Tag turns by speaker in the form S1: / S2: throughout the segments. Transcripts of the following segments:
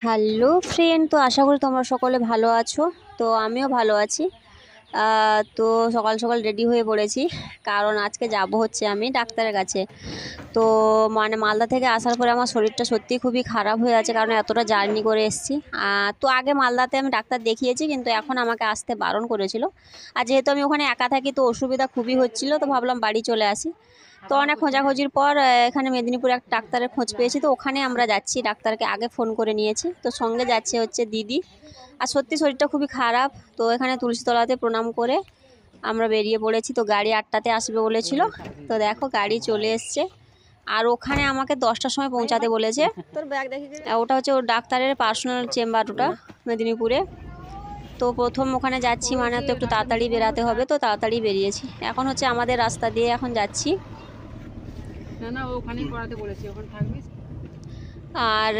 S1: Hello friend, তো আশা করি তোমরা সকলে ভালো আছো। তো আমিও ভালো আছি। তো সকাল সকাল রেডি হয়ে পড়েছি, কারণ আজকে যাব হচ্ছে আমি ডাক্তারের কাছে। তো মানে মালদা থেকে আসার পরে আমার শরীরটা সত্যি খুবই খারাপ হয়ে আছে, কারণ এতটা জার্নি করে এসেছি। তো আগে মালদাতে আমি ডাক্তার দেখিয়েছি, কিন্তু এখন আমাকে আসতে বারণ করেছিল। আর যেহেতু আমি ওখানে একা থাকি, তো অসুবিধা খুবই হচ্ছিল, তো ভাবলাম বাড়ি চলে আসি। তো অনেক খোঁজাখুঁজির পর এখানে মেদিনীপুরে এক ডাক্তারের খোঁজ পেয়েছি, তো ওখানে আমরা যাচ্ছি। ডাক্তারকে আগে ফোন করে নিয়েছি, তো সঙ্গে যাচ্ছে হচ্ছে দিদি। আর সত্যি শরীরটা খুবই খারাপ। তো এখানে তুলসীতলাতে প্রণাম করে আমরা বেরিয়ে পড়েছি। তো গাড়ি 8টাতে আসবে বলেছিল, তো দেখো গাড়ি চলে এসছে। আর ওখানে আমাকে 10টার সময় পৌঁছাতে বলেছে। তোর ব্যাগ দেখি, ওটা হচ্ছে ওর ডাক্তারের পার্সোনাল চেম্বার, ওটা মেদিনীপুরে। তো প্রথম ওখানে যাচ্ছি, মানে তো একটু তাড়াতাড়ি বেরাতে হবে, তো তাড়াতাড়ি বেরিয়েছি। এখন হচ্ছে আমাদের রাস্তা দিয়ে এখন যাচ্ছি।
S2: না ওখানেই করাতে বলেছি, ওখানে থাকবি।
S1: আর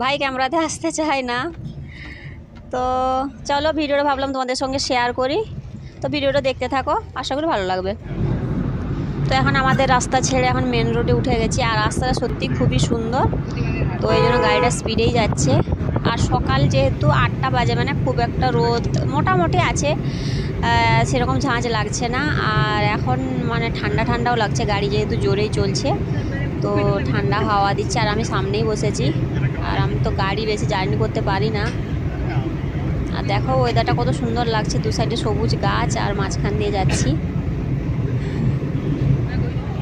S1: ভাই ক্যামেরাতে আসতে চায় না। তো চলো, ভিডিওটা ভাবলাম তোমাদের সঙ্গে শেয়ার করি। তো ভিডিওটা দেখতে থাকো, আশা করি ভালো লাগবে। তো এখন আমাদের রাস্তা ছেড়ে এখন মেন রোডে উঠে গেছি। আর রাস্তাটা সত্যি খুবই সুন্দর, তো এই জন্য গাড়িটা স্পিডেই যাচ্ছে। আর সকাল যেহেতু 8টা বাজে, মানে খুব একটা রোদ মোটামুটি আছে, সেরকম ঝাঁঝ লাগছে না। আর এখন মানে ঠান্ডা ঠান্ডাও লাগছে, গাড়ি যেহেতু জোরেই চলছে, তো ঠান্ডা হাওয়া দিচ্ছে। আর আমি সামনেই বসেছি, আর আমি তো গাড়ি বেশি জার্নি করতে পারি না। আর দেখো ওয়েদারটা কত সুন্দর লাগছে, দু সাইডে সবুজ গাছ, আর মাঝখান দিয়ে যাচ্ছি।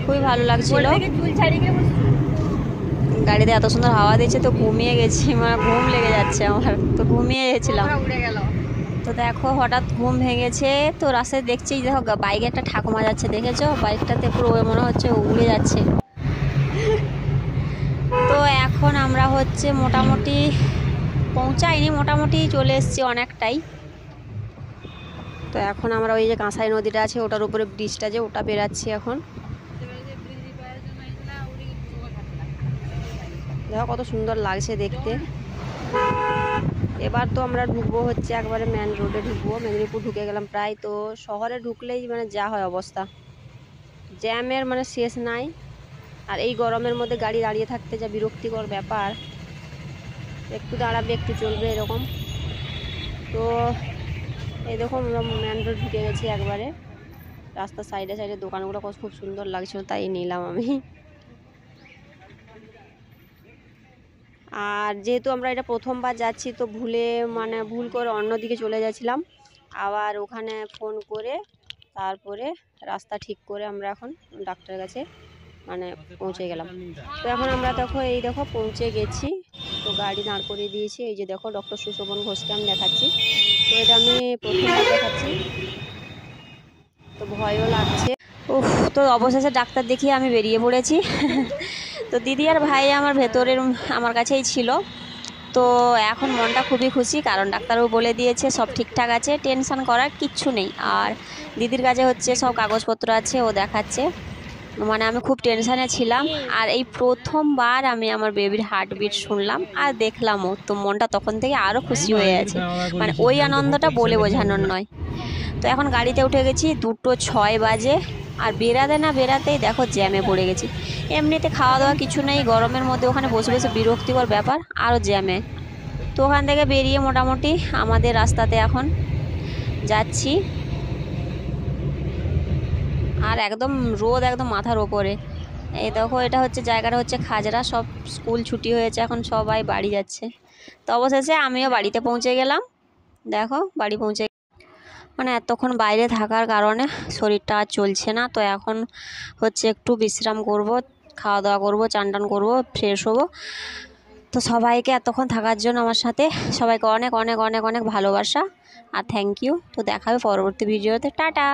S1: খুবই ভালো লাগছিল। গাড়িতে এত সুন্দর হাওয়া দিচ্ছে, তো ঘুমিয়ে গেছি, মানে ঘুম লেগে যাচ্ছে আমার, তো ঘুমিয়ে গেছিলাম। তো দেখো হঠাৎ ঘুম ভেঙেছে, তো রাস্তায় দেখছি, দেখো বাইকে একটা ঠাকুমা যাচ্ছে, দেখেছো? বাইকটাতে পুরো মনে হচ্ছে উড়ে যাচ্ছে। তো এখন আমরা হচ্ছে মোটামুটি পৌঁছাইনি, মোটামুটি চলে এসেছি অনেকটাই। তো এখন আমরা ওই যে কাঁসাই নদীটা আছে, ওটার উপরে ব্রিজটা যে, ওটা বেরাচ্ছি এখন। দেখো কত সুন্দর লাগছে দেখতে। এবার তো আমরা ঢুকবো হচ্ছে একবারে মেন রোডে ঢুকবো, মেদিনীপুর ঢুকে গেলাম প্রায়। তো শহরে ঢুকলেই মানে যা হয় অবস্থা, জ্যামের মানে শেষ নাই। আর এই গরমের মধ্যে গাড়ি দাঁড়িয়ে থাকতে যা বিরক্তিকর ব্যাপার, একটু দাঁড়াবে একটু চলবে এরকম। তো এই দেখো আমরা মেন রোড ঢুকে গেছি একবারে। রাস্তার সাইডে সাইডে দোকানগুলো খুব সুন্দর লাগছিল, তাই নিলাম আমি। আর যেহেতু আমরা এটা প্রথমবার যাচ্ছি, তো ভুল করে অন্যদিকে চলে যাচ্ছিলাম। আবার ওখানে ফোন করে তারপরে রাস্তা ঠিক করে আমরা এখন ডাক্তারের কাছে মানে পৌঁছে গেলাম। তো এখন আমরা এই দেখো পৌঁছে গেছি। তো গাড়ি দাঁড় করিয়ে দিয়েছি, এই যে দেখো ডক্টর সুশোভন ঘোষকে আমি দেখাচ্ছি। তো এটা আমি প্রথমবার দেখাচ্ছি, তো ভয়ও লাগছে। উফ, তো অবশেষে ডাক্তার দেখিয়ে আমি বেরিয়ে পড়েছি। তো দিদি আর ভাই আমার ভেতরের আমার কাছেই ছিল। তো এখন মনটা খুবই খুশি, কারণ ডাক্তারবাবু বলে দিয়েছে সব ঠিকঠাক আছে, টেনশন করার কিচ্ছু নেই। আর দিদির কাছে হচ্ছে সব কাগজপত্র আছে, ও দেখাচ্ছে। মানে আমি খুব টেনশানে ছিলাম। আর এই প্রথমবার আমি আমার বেবির হার্টবিট শুনলাম আর দেখলামও, তো মনটা তখন থেকে আরও খুশি হয়ে আছে। মানে ওই আনন্দটা বলে বোঝানোর নয়। তো এখন গাড়িতে উঠে গেছি, 2:06 বাজে। আর বেরাতে না বেরাতেই দেখো জ্যামে পড়ে গেছি। এমনিতে খাওয়া দাওয়া কিছু নেই, গরমের মধ্যে ওখানে বসে বসে বিরক্তিকর ব্যাপার, আরও জ্যামে। তো ওখান থেকে বেরিয়ে মোটামুটি আমাদের রাস্তাতে এখন যাচ্ছি। আর একদম রোদ একদম মাথার ওপরে। এই দেখো এটা হচ্ছে জায়গাটা হচ্ছে খাজরা, সব স্কুল ছুটি হয়েছে, এখন সবাই বাড়ি যাচ্ছে। তো অবশেষে আমিও বাড়িতে পৌঁছে গেলাম। দেখো বাড়ি পৌঁছে, মানে এতক্ষণ বাইরে থাকার কারণে শরীরটা আর চলছে না। তো এখন হচ্ছে একটু বিশ্রাম করব, খাওয়া দাওয়া করবো, চান টান করবো, ফ্রেশ হবো। তো সবাইকে এতক্ষণ থাকার জন্য আমার সাথে, সবাইকে অনেক অনেক অনেক অনেক ভালোবাসা আর থ্যাংক ইউ। তো দেখা হবে পরবর্তী ভিডিওতে, টাটা।